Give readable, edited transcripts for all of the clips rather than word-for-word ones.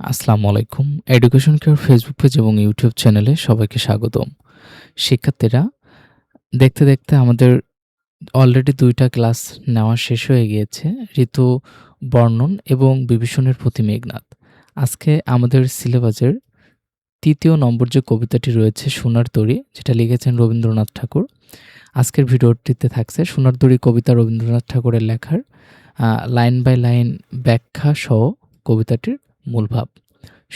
আসসালামু আলাইকুম। Education care Facebook page এবং ইউটিউব চ্যানেলে সবাইকে স্বাগতম। শিক্ষার্থীরা, দেখতে আমাদের অলরেডি ২ টা ক্লাস নেওয়া শেষ হয়ে গিয়েছে। ঋতু বর্ণন এবং বিভীষণের প্রতি মেঘনাদ। আজকে আমাদের সিলেবাসের ৩য় নম্বর যে কবিতাটি রয়েছে 'সোনার তরী' যেটা লিখেছেন রবীন্দ্রনাথ ঠাকুর। আজকের ভিডিওটিতে থাকছে 'সোনার তরী' কবিতা রবীন্দ্রনাথ ঠাকুরের লেখার লাইন বাই লাইন ব্যাখ্যা সহ কবিতাটির মূল ভাব।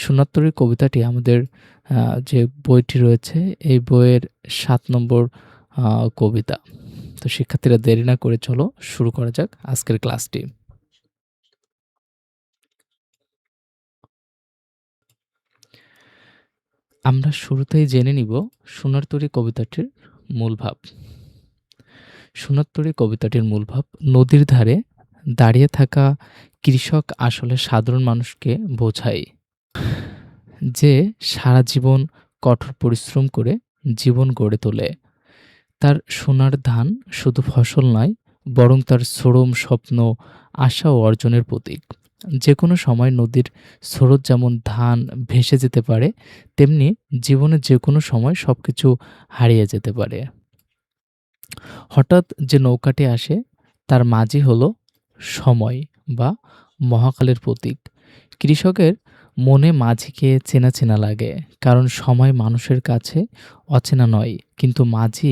'সোনার তরী' কবিতাটি আমাদের যে বইটি রয়েছে এই বইয়ের ৭ নম্বর আ কবিতা। তো শিক্ষার্থীরা দেরি না করে চলো শুরু করা যাক আজকের ক্লাসটি। আমরা শুরুতেই জেনে নিব 'সোনার তরী' কবিতাটির মূল ভাব। 'সোনার তরী' কবিতাটির মূল ভাব নদীর ধারে দাঁড়িয়ে থাকা কৃষক আসলে সাধারণ মানুষকে বোঝায়। যে সারা জীবন কঠোর পরিশ্রম করে জীবন গড়ে তোলে। তার সোনার ধান শুধু ফসল নয়, বরং তার শ্রম, স্বপ্ন, আশা ও অর্জনের প্রতীক। যেকোনো সময় নদীর স্রোত যেমন ধান ভেসে যেতে পারে, তেমনি জীবনে যেকোনো সময় সবকিছু হারিয়ে যেতে পারে। হঠাৎ যে নৌকাটি আসে, তার মাঝি হলো সময় বা মহাকালের প্রতীক। কৃষকের মনে মাঝিকে চেনা লাগে, কারণ সময় মানুষের কাছে অচেনা নয়, কিন্তু মাঝি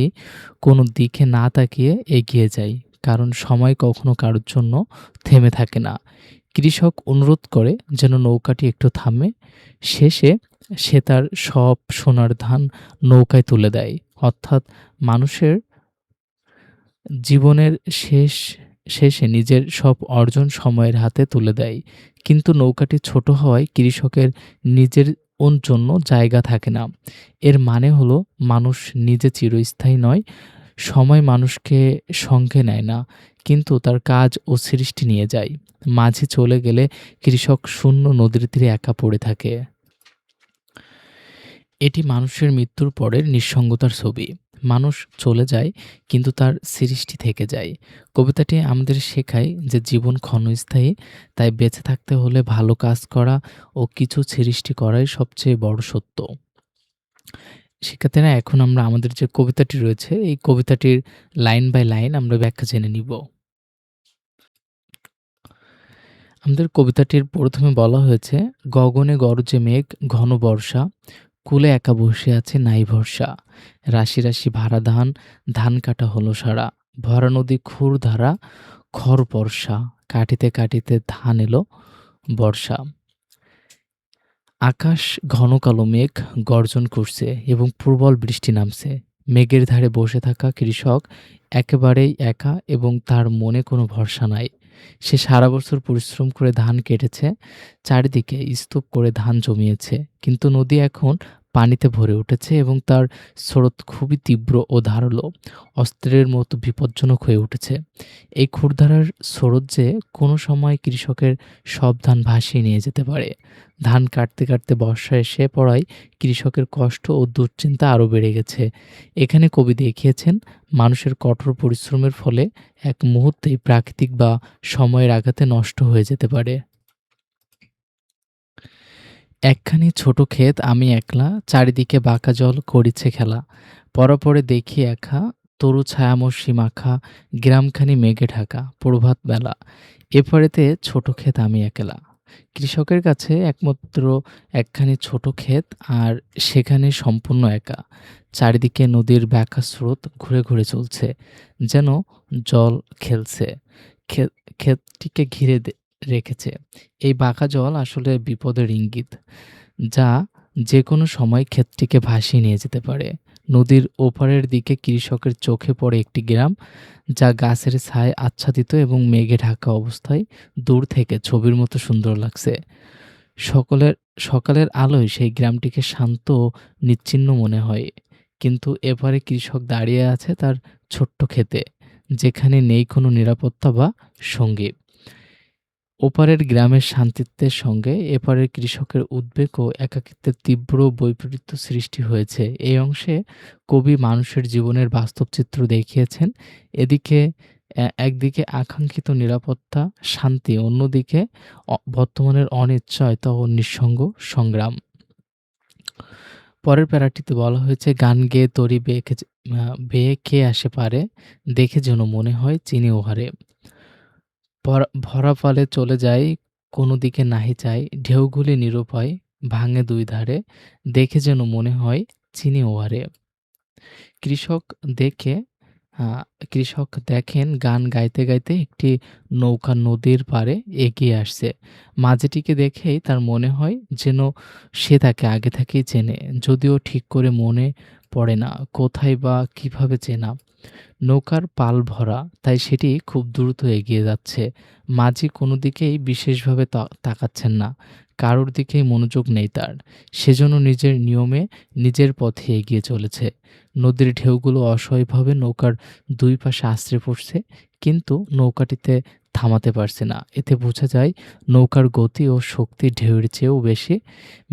কোনো দিকে না তাকিয়ে এগিয়ে যায়, কারণ সময় কখনো কারোর জন্য থেমে থাকে না। কৃষক অনুরোধ করে যেন নৌকাটি একটু থামে। শেষে সে তার সব সোনার ধান নৌকায় তুলে দেয়, অর্থাৎ মানুষের জীবনের শেষে নিজের সব অর্জন সময়ের হাতে তুলে দেয়। কিন্তু নৌকাটি ছোট হওয়ায় কৃষকের নিজের জন্য জায়গা থাকে না। এর মানে হলো মানুষ নিজে চিরস্থায়ী নয়। সময় মানুষকে সঙ্গে নেয় না, কিন্তু তার কাজ ও সৃষ্টি নিয়ে যায়। মাঝি চলে গেলে কৃষক শূন্য নদীর তীরে একা পড়ে থাকে। এটি মানুষের মৃত্যুর পরের নিঃসঙ্গতার ছবি। মানুষ চলে যায়, কিন্তু তার সৃষ্টি থেকে যায়। কবিতাটি আমাদের শেখায় যে জীবন ক্ষণস্থায়ী, তাই বেঁচে থাকতে হলে ভালো কাজ করা ও কিছু সৃষ্টি করাই সবচেয়ে বড় সত্য। শিক্ষার্থীরা, এখন আমরা আমাদের যে কবিতাটি রয়েছে এই কবিতাটির লাইন বাই লাইন আমরা ব্যাখ্যা জেনে নিব। আমাদের কবিতাটির প্রথমে বলা হয়েছে, গগনে গরজে মেঘ ঘন বর্ষা, কূলে একা বসে আছে নাই ভরসা। রাশি রাশি ভাড়া ধান, ধান কাটা হলো সারা। ভরা নদী খুর ধারা, খড় বর্ষা। কাটিতে কাটিতে ধান এলো বর্ষা। আকাশ ঘন কালো মেঘ গর্জন করছে এবং প্রবল বৃষ্টি নামছে। মেঘের ধারে বসে থাকা কৃষক একেবারেই একা এবং তার মনে কোনো ভরসা নাই। সে সারা বছর পরিশ্রম করে ধান কেটেছে, চারিদিকে স্তূপ করে ধান জমিয়েছে, কিন্তু নদী এখন পানিতে ভরে উঠেছে এবং তার স্রোত খুবই তীব্র ও ধারালো, অস্ত্রের মতো বিপজ্জনক হয়ে উঠেছে। এই ক্ষুরধারার স্রোত যে কোনো সময় কৃষকের সব ধান ভাসিয়ে নিয়ে যেতে পারে। ধান কাটতে বর্ষা এসে পড়ায় কৃষকের কষ্ট ও দুশ্চিন্তা আরও বেড়ে গেছে। এখানে কবি দেখিয়েছেন মানুষের কঠোর পরিশ্রমের ফলে এক মুহূর্তেই প্রাকৃতিক বা সময়ের আঘাতে নষ্ট হয়ে যেতে পারে। একখানি ছোট ক্ষেত আমি একলা, চারিদিকে বাঁকা জল করিছে খেলা। পরপরে দেখি একা, তরু ছায়ামর্ষি মাখা, গ্রামখানি মেঘে ঢাকা, প্রভাত বেলা। এপারেতে ছোট ক্ষেত আমি একলা। কৃষকের কাছে একমাত্র একখানি ছোট ক্ষেত, আর সেখানে সম্পূর্ণ একা। চারিদিকে নদীর বাঁকা স্রোত ঘুরে চলছে, যেন জল খেলছে। ক্ষেত ক্ষেতটিকে ঘিরে রেখেছে। এই বাঁকা জল আসলে বিপদের ইঙ্গিত, যা যেকোনো সময় ক্ষেতটিকে ভাসিয়ে নিয়ে যেতে পারে। নদীর ওপারের দিকে কৃষকের চোখে পড়ে একটি গ্রাম, যা গাছের ছায়ায় আচ্ছাদিত এবং মেঘে ঢাকা অবস্থায় দূর থেকে ছবির মতো সুন্দর লাগছে। সকলের সকালের আলোয় সেই গ্রামটিকে শান্ত ও নিশ্চিহ্ন মনে হয়। কিন্তু এপারে কৃষক দাঁড়িয়ে আছে তার ছোট্ট ক্ষেতে, যেখানে নেই কোনো নিরাপত্তা বা সঙ্গী। ওপারের গ্রামের শান্তিত্বের সঙ্গে এপারের কৃষকের উদ্বেগ ও একাকিত্বের তীব্র বৈপরীত্য সৃষ্টি হয়েছে। এই অংশে কবি মানুষের জীবনের বাস্তব চিত্র দেখিয়েছেন। এদিকে একদিকে আকাঙ্ক্ষিত নিরাপত্তা, শান্তি, অন্যদিকে বর্তমানের অনিশ্চয়তা ও নিঃসঙ্গ সংগ্রাম। পরের প্যারাটিতে বলা হয়েছে, গান গেয়ে তরি বেয়ে কে আসে পারে, দেখে যেন মনে হয় চিনি ওহারে। ভরা পালে চলে যাই, কোনো দিকে নাহি চাই, ঢেউগুলি নিরুপায়, ভাঙে দুই ধারে, দেখে যেন মনে হয় চিনি ওহারে। কৃষক দেখে আ কৃষক দেখেন গান গাইতে, গাইতে একটি নৌকা নদীর পাড়ে এগিয়ে আসছে। মাঝিটিকে দেখেই তার মনে হয় যেন সে তাকে আগে থেকেই চেনে। যদিও ঠিক করে মনে পড়ে না কোথায় বা কিভাবে চেনা। নৌকার পাল ভরা, তাই সেটি খুব দ্রুত এগিয়ে যাচ্ছে। মাঝি কোনো দিকেই বিশেষভাবে তাকাচ্ছেন না। কারোর দিকেই মনোযোগ নেই তার। সেজন্য নিজের নিয়মে নিজের পথে এগিয়ে চলেছে। নদীর ঢেউগুলো অসহায়ভাবে নৌকার দুই পাশে আছড়ে পড়ছে, কিন্তু নৌকাটিতে থামাতে পারছে না। এতে বোঝা যায় নৌকার গতি ও শক্তি ঢেউয়ের চেয়েও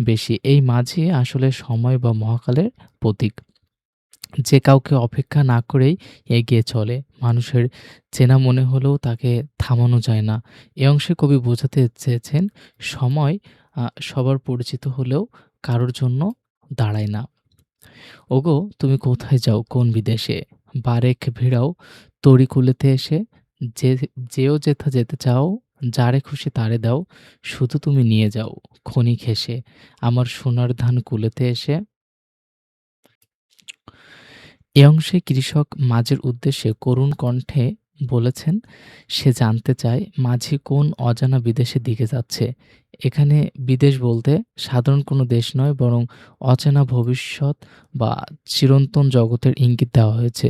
বেশি। এই মাঝি আসলে সময় বা মহাকালের প্রতীক। যে কাউকে অপেক্ষা না করেই এগিয়ে চলে। মানুষের চেনা মনে হলেও তাকে থামানো যায় না। এ অংশে কবি বোঝাতে চেয়েছেন, সময় সবার পরিচিত হলেও কারোর জন্য দাঁড়ায় না। ওগো তুমি কোথায় যাও কোন বিদেশে? বারেক ভিড়াও তরী কূলেতে এসে। যে যেও যেথা যেতে চাও, যারে খুশি তারে দাও, শুধু তুমি নিয়ে যাও ক্ষণিক হেসে, আমার সোনার ধান কূলেতে এসে। এ অংশে কৃষক মাঝির উদ্দেশ্যে করুণ কণ্ঠে বলেছেন, সে জানতে চায় মাঝি কোন অজানা বিদেশের দিকে যাচ্ছে। এখানে বিদেশ বলতে সাধারণ কোনো দেশ নয়, বরং অচেনা ভবিষ্যৎ বা চিরন্তন জগতের ইঙ্গিত দেওয়া হয়েছে।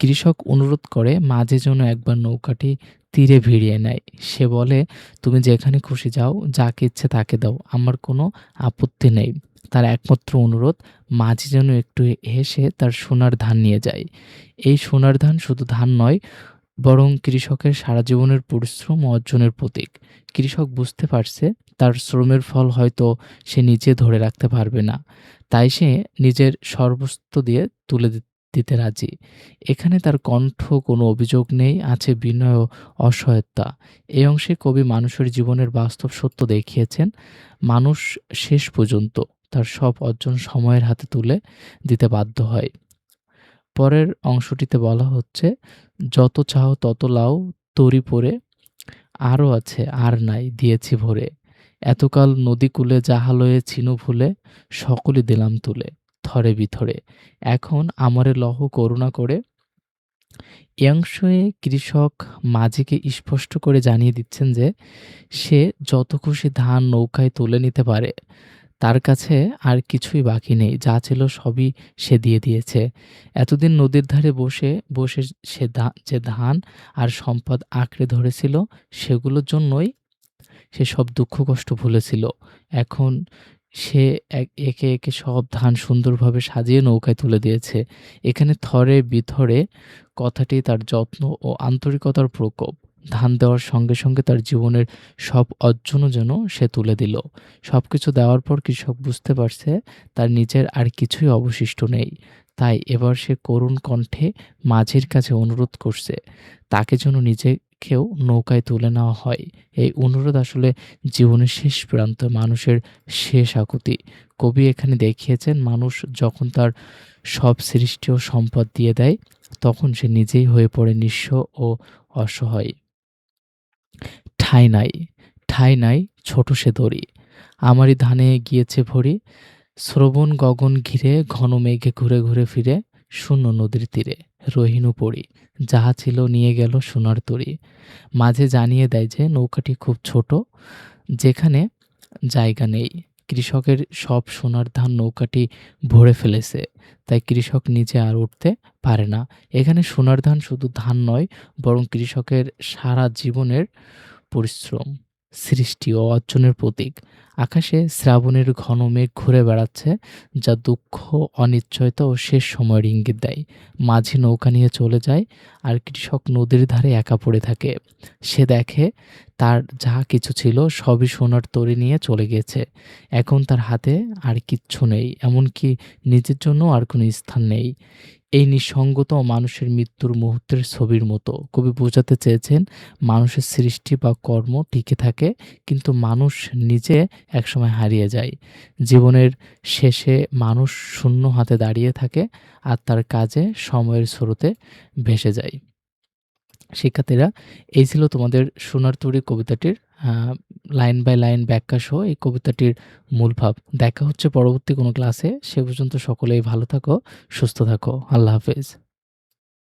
কৃষক অনুরোধ করে মাঝি যেন একবার নৌকাটি তীরে ভিড়িয়ে নেয়। সে বলে, তুমি যেখানে খুশি যাও, যাকে ইচ্ছে তাকে দাও, আমার কোনো আপত্তি নেই। তার একমাত্র অনুরোধ, মাঝি যেন একটু হেসে তার সোনার ধান নিয়ে যায়। এই সোনার ধান শুধু ধান নয়, বরং কৃষকের সারা জীবনের পরিশ্রম ও অর্জনের প্রতীক। কৃষক বুঝতে পারছে তার শ্রমের ফল হয়তো সে নিজে ধরে রাখতে পারবে না, তাই সে নিজের সর্বস্ব দিয়ে তুলে দিতে রাজি। এখানে তার কণ্ঠ কোনো অভিযোগ নেই, আছে বিনয় ও অসহায়তা। এই অংশে কবি মানুষের জীবনের বাস্তব সত্য দেখিয়েছেন। মানুষ শেষ পর্যন্ত তার সব অর্জন সময়ের হাতে তুলে দিতে বাধ্য হয়। পরের অংশটিতে বলা হচ্ছে, যত চাও তত লাও তরি পড়ে, আরও আছে আর নাই দিয়েছি ভরে। এতকাল নদীকূলে যাহা লয়ে ছিনু ভুলে, সকলই দিলাম তুলে থরে বিথরে। এখন আমারে লহ করুণা করে। এ অংশে কৃষক মাঝিকে স্পষ্ট করে জানিয়ে দিচ্ছেন যে সে যত খুশি ধান নৌকায় তুলে নিতে পারে। তার কাছে আর কিছুই বাকি নেই। যা ছিল সবই সে দিয়ে দিয়েছে। এতদিন নদীর ধারে বসে সে যে ধান আর সম্পদ আঁকড়ে ধরেছিল, সেগুলোর জন্যই সে সব দুঃখ কষ্ট ভুলেছিল। এখন সে একে, একে সব ধান সুন্দরভাবে সাজিয়ে নৌকায় তুলে দিয়েছে। এখানে থরে বিথরে কথাটি তার যত্ন ও আন্তরিকতার প্রকোপ। ধান দেওয়ার সঙ্গে, সঙ্গে তার জীবনের সব অর্জনও যেন সে তুলে দিল। সবকিছু দেওয়ার পর কৃষক বুঝতে পারছে তার নিজের আর কিছুই অবশিষ্ট নেই। তাই এবার সে করুণ কণ্ঠে মাঝির কাছে অনুরোধ করছে, তাকে যেন নিজেকেও নৌকায় তুলে নেওয়া হয়। এই অনুরোধ আসলে জীবনের শেষ প্রান্ত, মানুষের শেষ আকুতি। কবি এখানে দেখিয়েছেন, মানুষ যখন তার সব সৃষ্টি ও সম্পদ দিয়ে দেয়, তখন সে নিজেই হয়ে পড়ে নিঃস্ব ও অসহায়। ঠাঁই নাই, ঠাঁই নাই ছোট সে দড়ি, আমারই ধানে গিয়েছে ভরি। শ্রবণ গগন ঘিরে ঘন মেঘে ঘুরে ঘুরে ফিরে, শূন্য নদীর তীরে রহিনু পড়ি, যাহা ছিল নিয়ে গেল সোনার তরী। মাঝে জানিয়ে দেয় যে নৌকাটি খুব ছোট, যেখানে জায়গা নেই। কৃষকের সব সোনার ধান নৌকাটি ভরে ফেলেছে, তাই কৃষক নিজে আর উঠতে পারে না। এখানে সোনার ধান শুধু ধান নয়, বরং কৃষকের সারা জীবনের পরিশ্রম, সৃষ্টি ও অর্জনের প্রতীক। আকাশে শ্রাবণের ঘন মেঘ ঘুরে বেড়াচ্ছে, যা দুঃখ, অনিশ্চয়তা ও শেষ সময়ের ইঙ্গিত দেয়। মাঝি নৌকা নিয়ে চলে যায়, আর কৃষক নদীর ধারে একা পড়ে থাকে। সে দেখে তার যা কিছু ছিল সবই সোনার তরী নিয়ে চলে গেছে। এখন তার হাতে আর কিচ্ছু নেই, এমনকি নিজের জন্য আর কোনো স্থান নেই। এই নিঃসঙ্গতাও মানুষের মৃত্যুর মুহূর্তের ছবির মতো। কবি বোঝাতে চেয়েছেন মানুষের সৃষ্টি বা কর্ম টিকে থাকে কিন্তু মানুষ নিজে একসময় হারিয়ে যায়। জীবনের শেষে মানুষ শূন্য হাতে দাঁড়িয়ে থাকে আর তার কাজে সময়ের স্রোতে ভেসে যায়। শিক্ষার্থীরা, এই ছিল তোমাদের সোনার তরী কবিতাটির আ লাইন বাই লাইন ব্যাখ্যা সহ এই কবিতাটির মূল ভাব। দেখা হচ্ছে পরবর্তী কোনো ক্লাসে। সে পর্যন্ত সকলেই ভালো থাকো, সুস্থ থাকো। আল্লাহ হাফেজ।